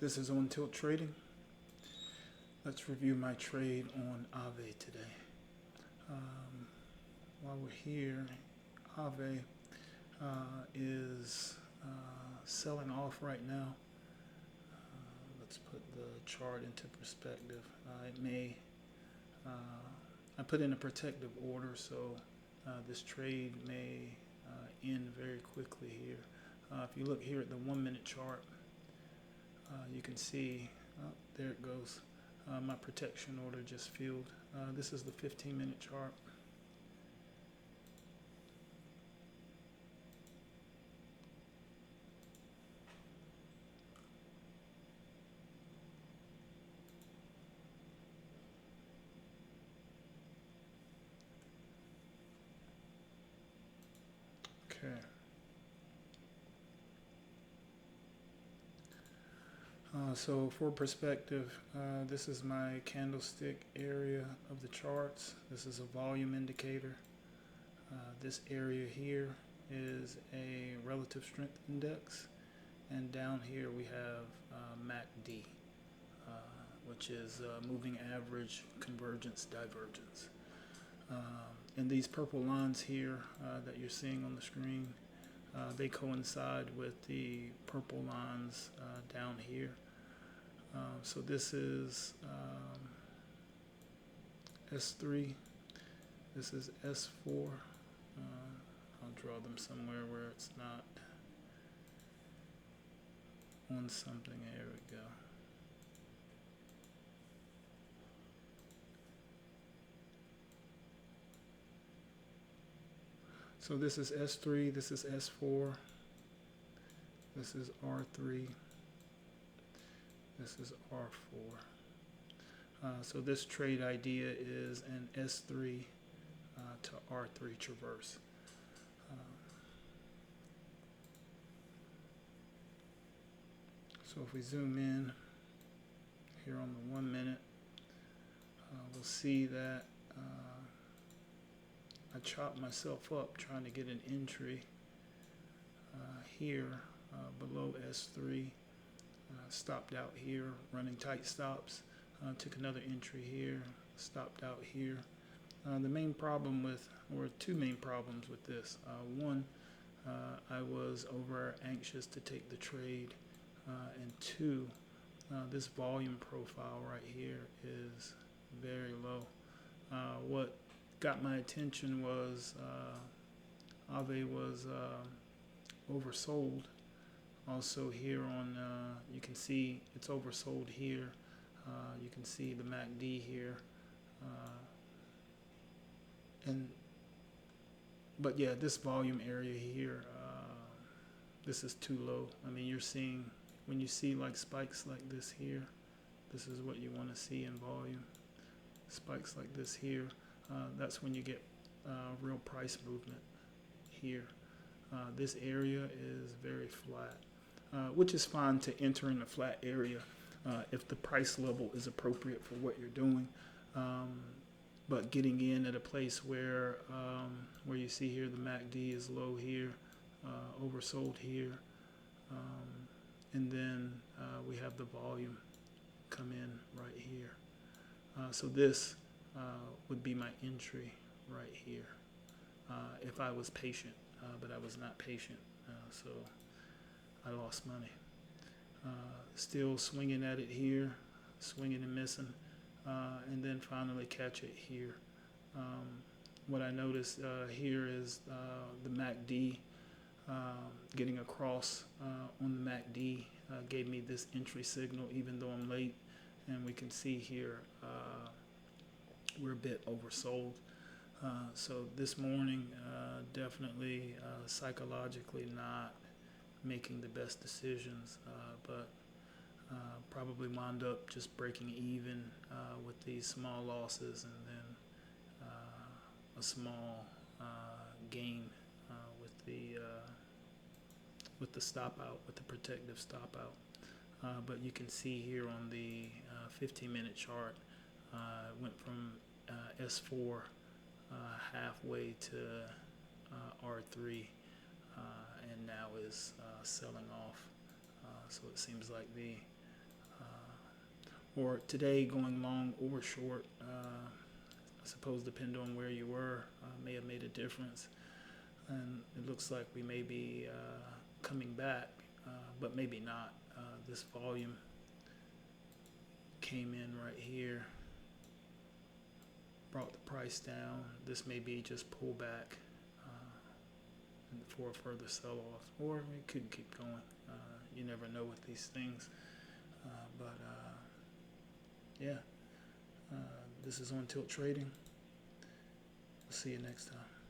This is On Tilt Trading. Let's review my trade on AAVE today. While we're here, AAVE is selling off right now. Let's put the chart into perspective. I put in a protective order, so this trade may end very quickly here. If you look here at the 1 minute chart, you can see, there it goes. My protection order just filled. This is the 15-minute chart. Okay. So for perspective, this is my candlestick area of the charts. This is a volume indicator. This area here is a relative strength index. And down here we have MACD, which is moving average convergence divergence. And these purple lines here that you're seeing on the screen, they coincide with the purple lines down here. So this is S3, this is S4. I'll draw them somewhere where it's not on something. There we go. So this is S3, this is S4, this is R3, this is R4. So this trade idea is an S3 to R3 traverse. So if we zoom in here on the 1 minute, we'll see that I chopped myself up trying to get an entry here below S3. Stopped out here, running tight stops. Took another entry here, stopped out here. The main problem with, or two main problems with this. One, I was over anxious to take the trade. And two, this volume profile right here is very low. What got my attention was AAVE was oversold. Also here on, you can see it's oversold here. You can see the MACD here. But yeah, this volume area here, this is too low. I mean, you're seeing, when you see like spikes like this here, this is what you want to see in volume. Spikes like this here, that's when you get real price movement here. This area is very flat, which is fine to enter in a flat area if the price level is appropriate for what you're doing. But getting in at a place where you see here the MACD is low here, oversold here, and then we have the volume come in right here. So this would be my entry right here if I was patient, but I was not patient, so I lost money. Still swinging at it here, swinging and missing, and then finally catch it here. What I noticed here is the MACD getting across on the MACD gave me this entry signal even though I'm late, and we can see here we're a bit oversold. So this morning definitely psychologically not making the best decisions, but probably wound up just breaking even with these small losses, and then a small gain with the stop out, with the protective stop out. But you can see here on the 15-minute chart, it went from S4 halfway to R3, and now is selling off. So it seems like the or today going long or short. I suppose depending on where you were, may have made a difference. And it looks like we may be coming back, but maybe not. This volume came in right here, brought the price down. This may be just pullback for a further sell-off, or it could keep going. You never know with these things. But yeah, this is On Tilt Trading. We'll see you next time.